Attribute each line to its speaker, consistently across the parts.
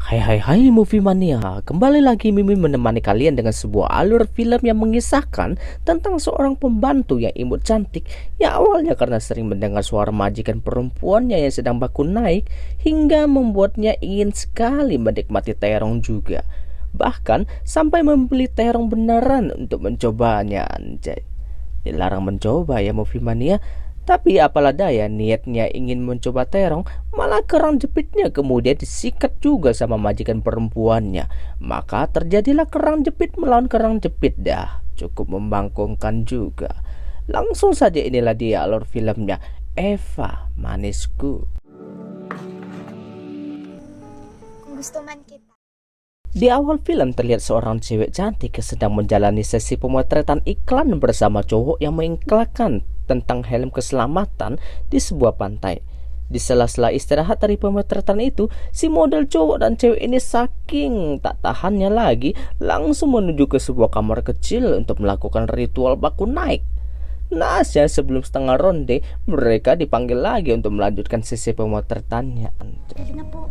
Speaker 1: Hai Movie Mania, kembali lagi Mimin menemani kalian dengan sebuah alur film yang mengisahkan tentang seorang pembantu yang imut cantik yang awalnya karena sering mendengar suara majikan perempuannya yang sedang baku naik hingga membuatnya ingin sekali menikmati terong juga. Bahkan sampai membeli terong beneran untuk mencobanya. Anjay, dilarang mencoba ya Movie Mania. Tapi apalah daya, niatnya ingin mencoba terong, malah kerang jepitnya kemudian disikat juga sama majikan perempuannya. Maka terjadilah kerang jepit melawan kerang jepit dah. Cukup membangkongkan juga. Langsung saja inilah dia alur filmnya, Eva Manisku.
Speaker 2: Gusto man kita.
Speaker 1: Di awal film terlihat seorang cewek cantik yang sedang menjalani sesi pemotretan iklan bersama cowok yang mengiklakan tentang helm keselamatan di sebuah pantai. Di sela-sela istirahat dari pemotretan itu, si model cowok dan cewek ini saking tak tahannya lagi langsung menuju ke sebuah kamar kecil untuk melakukan ritual baku naik. Nahasnya sebelum setengah ronde, mereka dipanggil lagi untuk melanjutkan sesi pemotretannya.
Speaker 2: Pwede na po.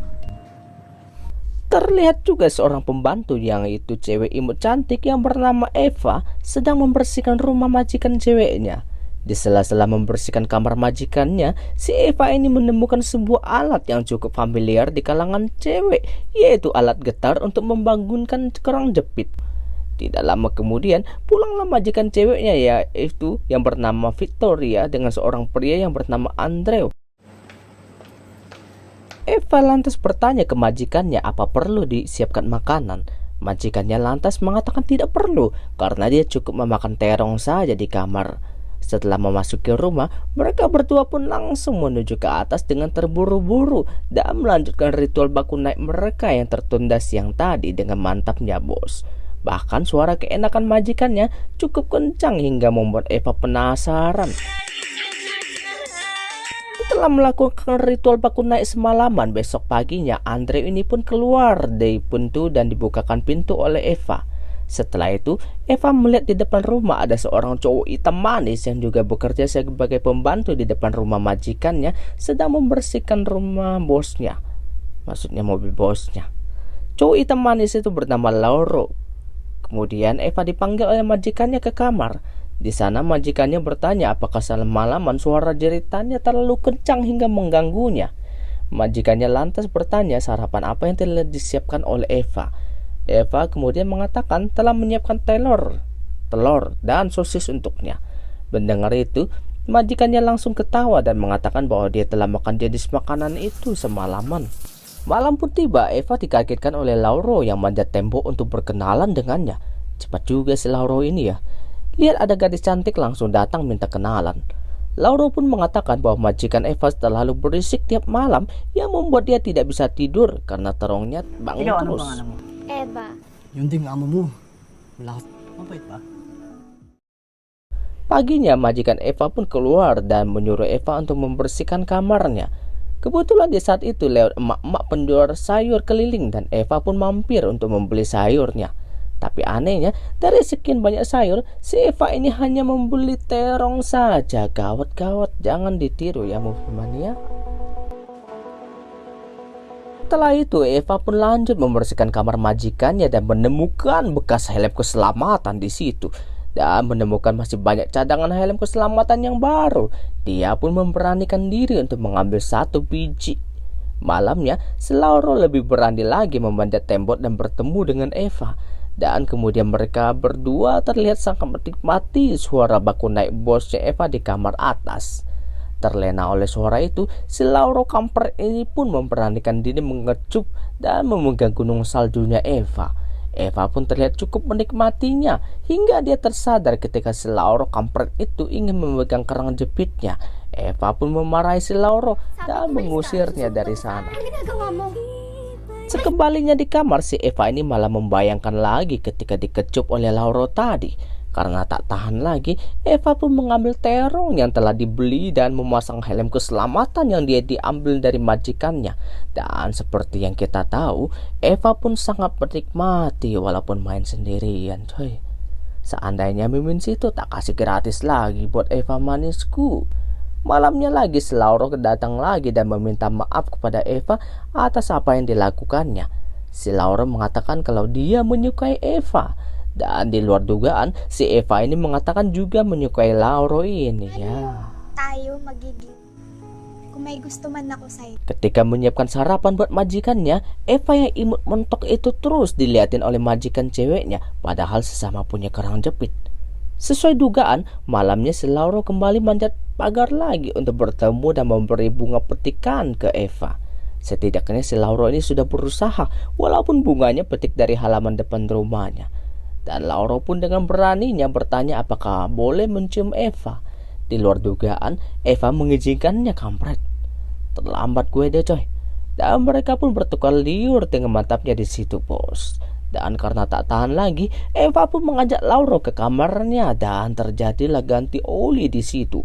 Speaker 1: Terlihat juga seorang pembantu yang itu cewek imut cantik yang bernama Eva sedang membersihkan rumah majikan ceweknya. Di sela-sela membersihkan kamar majikannya, si Eva ini menemukan sebuah alat yang cukup familiar di kalangan cewek, yaitu alat getar untuk membangunkan kerang jepit. Tidak lama kemudian, pulanglah majikan ceweknya yaitu yang bernama Victoria dengan seorang pria yang bernama Andrew. Eva lantas bertanya ke majikannya apa perlu disiapkan makanan. Majikannya lantas mengatakan tidak perlu karena dia cukup memakan terong saja di kamar. Setelah memasuki rumah, mereka berdua pun langsung menuju ke atas dengan terburu-buru dan melanjutkan ritual baku naik mereka yang tertunda siang tadi dengan mantapnya bos. Bahkan suara keenakan majikannya cukup kencang hingga membuat Eva penasaran. Setelah melakukan ritual baku naik semalaman, besok paginya Andre ini pun keluar dari pintu dan dibukakan pintu oleh Eva. Setelah itu, Eva melihat di depan rumah ada seorang cowok hitam manis yang juga bekerja sebagai pembantu di depan rumah majikannya sedang membersihkan rumah bosnya. Maksudnya mobil bosnya. Cowok hitam manis itu bernama Lauro. Kemudian Eva dipanggil oleh majikannya ke kamar. Di sana majikannya bertanya apakah semalaman suara jeritannya terlalu kencang hingga mengganggunya. Majikannya lantas bertanya sarapan apa yang telah disiapkan oleh Eva. Eva kemudian mengatakan telah menyiapkan telur dan sosis untuknya. Mendengar itu, majikannya langsung ketawa dan mengatakan bahwa dia telah makan jenis makanan itu semalaman. Malam pun tiba, Eva dikagetkan oleh Lauro yang manjat tembok untuk berkenalan dengannya. Cepat juga si Lauro ini ya. Lihat ada gadis cantik langsung datang minta kenalan. Lauro pun mengatakan bahwa majikan Eva terlalu berisik tiap malam yang membuat dia tidak bisa tidur karena terongnya bangun terus.
Speaker 2: Eva.
Speaker 3: Yung ding amo mo. Malakot. Mabait ba?
Speaker 1: Paginya majikan Eva pun keluar dan menyuruh Eva untuk membersihkan kamarnya. Kebetulan di saat itu lewat emak-emak penjual sayur keliling dan Eva pun mampir untuk membeli sayurnya. Tapi anehnya, dari sekian banyak sayur, si Eva ini hanya membeli terong saja. Gawat-gawat, jangan ditiru ya Movie Mania. Setelah itu, Eva pun lanjut membersihkan kamar majikannya dan menemukan bekas helm keselamatan di situ. Dan menemukan masih banyak cadangan helm keselamatan yang baru. Dia pun memberanikan diri untuk mengambil satu biji. Malamnya, Lauro lebih berani lagi memanjat tembok dan bertemu dengan Eva. Dan kemudian mereka berdua terlihat sangat menikmati suara baku naik bosnya Eva di kamar atas. Terlena oleh suara itu, si Lauro kampret ini pun memberanikan diri mengecup dan memegang gunung saljunya Eva. Eva pun terlihat cukup menikmatinya hingga dia tersadar ketika si Lauro kampret itu ingin memegang kerang jepitnya. Eva pun memarahi si Lauro dan mengusirnya dari sana. Sekembalinya di kamar, si Eva ini malah membayangkan lagi ketika dikecup oleh Lauro tadi. Karena tak tahan lagi, Eva pun mengambil terong yang telah dibeli dan memasang helm keselamatan yang dia diambil dari majikannya. Dan seperti yang kita tahu, Eva pun sangat menikmati walaupun main sendirian coy. Seandainya Mimin situ tak kasih gratis lagi buat Eva Manisku. Malamnya lagi Lauro datang lagi dan meminta maaf kepada Eva atas apa yang dilakukannya. Si Lauro mengatakan kalau dia menyukai Eva. Dan di luar dugaan, si Eva ini mengatakan juga menyukai Lauro ini ya.
Speaker 2: Tayo magiging. Kung may gusto man ako sa'yo.
Speaker 1: Ketika menyiapkan sarapan buat majikannya, Eva yang imut mentok itu terus diliatin oleh majikan ceweknya, padahal sesama punya kerang jepit. Sesuai dugaan, malamnya si Lauro kembali manjat pagar lagi untuk bertemu dan memberi bunga petikan ke Eva. Setidaknya si Lauro ini sudah berusaha, walaupun bunganya petik dari halaman depan rumahnya. Dan Lauro pun dengan beraninya bertanya apakah boleh mencium Eva. Di luar dugaan, Eva mengizinkannya, kampret. Terlambat gue deh coy. Dan mereka pun bertukar liur dengan mantapnya di situ, bos. Dan karena tak tahan lagi, Eva pun mengajak Lauro ke kamarnya dan terjadilah ganti oli di situ.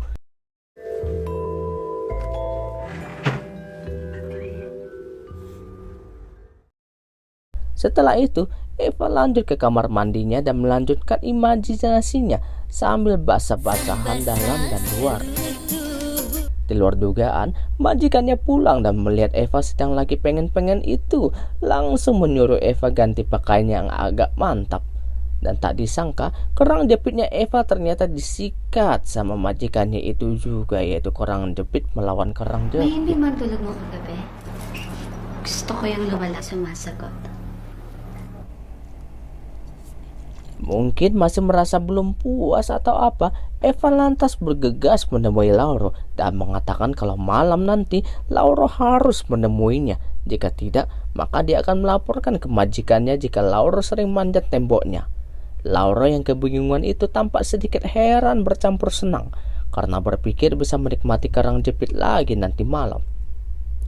Speaker 1: Setelah itu, Eva lanjut ke kamar mandinya dan melanjutkan imajinasinya sambil basah-basahan dalam dan luar. Di luar dugaan, majikannya pulang dan melihat Eva sedang lagi pengen-pengen itu, langsung menyuruh Eva ganti pakaian yang agak mantap. Dan tak disangka, kerang jepitnya Eva ternyata disikat sama majikannya itu juga, yaitu kerang jepit melawan kerang jepit.
Speaker 4: May hindi man tulog mo kagabi. Gusto ko yung lumala sumasagot.
Speaker 1: Mungkin masih merasa belum puas atau apa, Eva lantas bergegas menemui Lauro dan mengatakan kalau malam nanti Lauro harus menemuinya. Jika tidak, maka dia akan melaporkan ke majikannya jika Lauro sering manjat temboknya. Lauro yang kebingungan itu tampak sedikit heran bercampur senang karena berpikir bisa menikmati kerang jepit lagi nanti malam.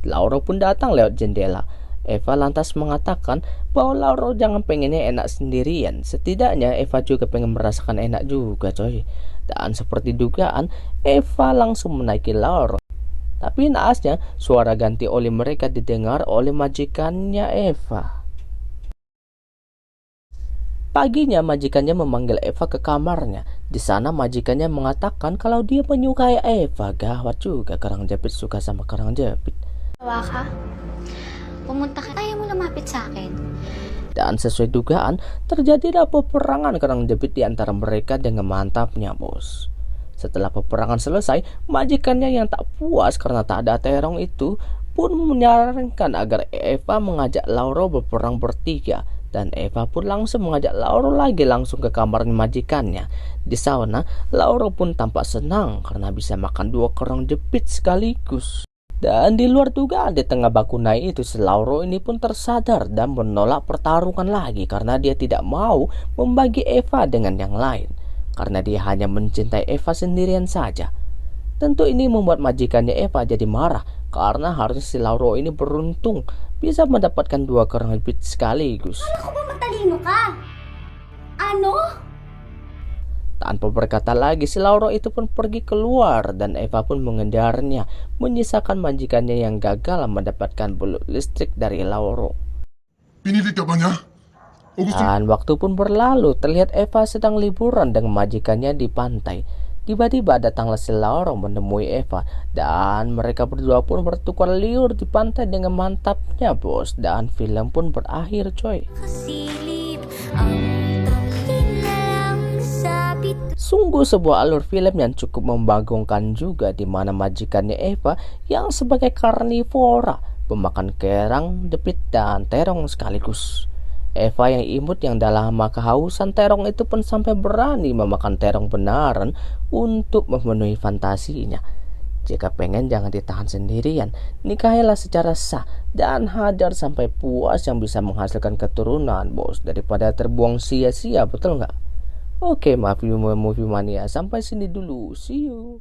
Speaker 1: Lauro pun datang lewat jendela. Eva lantas mengatakan bahwa Lauro jangan pengennya enak sendirian. Setidaknya Eva juga pengen merasakan enak juga coy. Dan seperti dugaan, Eva langsung menaiki Lauro. Tapi naasnya suara ganti oli mereka didengar oleh majikannya Eva. Paginya majikannya memanggil Eva ke kamarnya. Di sana majikannya mengatakan kalau dia menyukai Eva. Gawat juga, kerang jepit suka sama kerang jepit.
Speaker 4: Tawa ka? Pumunta ka, kaya mo lumapit sa akin.
Speaker 1: Dan sesuai dugaan, terjadilah peperangan kerang jepit di antara mereka dengan mantapnya, bos. Setelah peperangan selesai, majikannya yang tak puas karena tak ada terong itu pun menyarankan agar Eva mengajak Lauro berperang bertiga. Dan Eva pun langsung mengajak Lauro lagi langsung ke kamar majikannya. Di sana, Lauro pun tampak senang karena bisa makan 2 kerang jepit sekaligus. Dan di luar dugaan, di tengah baku naik itu, si Lauro ini pun tersadar dan menolak pertarungan lagi karena dia tidak mau membagi Eva dengan yang lain. Karena dia hanya mencintai Eva sendirian saja. Tentu ini membuat majikannya Eva jadi marah karena harusnya si Lauro ini beruntung bisa mendapatkan 2 kerang jepit sekaligus.
Speaker 4: Ako ba matalino ka? Ano?
Speaker 1: Tanpa berkata lagi, si Lauro itu pun pergi keluar dan Eva pun mengejarnya, menyisakan majikannya yang gagal mendapatkan belut listrik dari Lauro.
Speaker 5: Pinili ka ba niya? O gusto
Speaker 1: Dan waktu pun berlalu, terlihat Eva sedang liburan dengan majikannya di pantai. Tiba-tiba datanglah si Lauro menemui Eva dan mereka berdua pun bertukar liur di pantai dengan mantapnya, bos. Dan film pun berakhir, coy. Sungguh sebuah alur film yang cukup membagongkan juga, di mana majikannya Eva yang sebagai karnivora, pemakan kerang, jepit, dan terong sekaligus. Eva yang imut yang dalam kehausan terong itu pun sampai berani memakan terong benaran untuk memenuhi fantasinya. Jika pengen jangan ditahan sendirian, nikahilah secara sah dan hajar sampai puas yang bisa menghasilkan keturunan, bos, daripada terbuang sia-sia, betul nggak? Oke, maaf Movie Mania, sampai sini dulu. See you.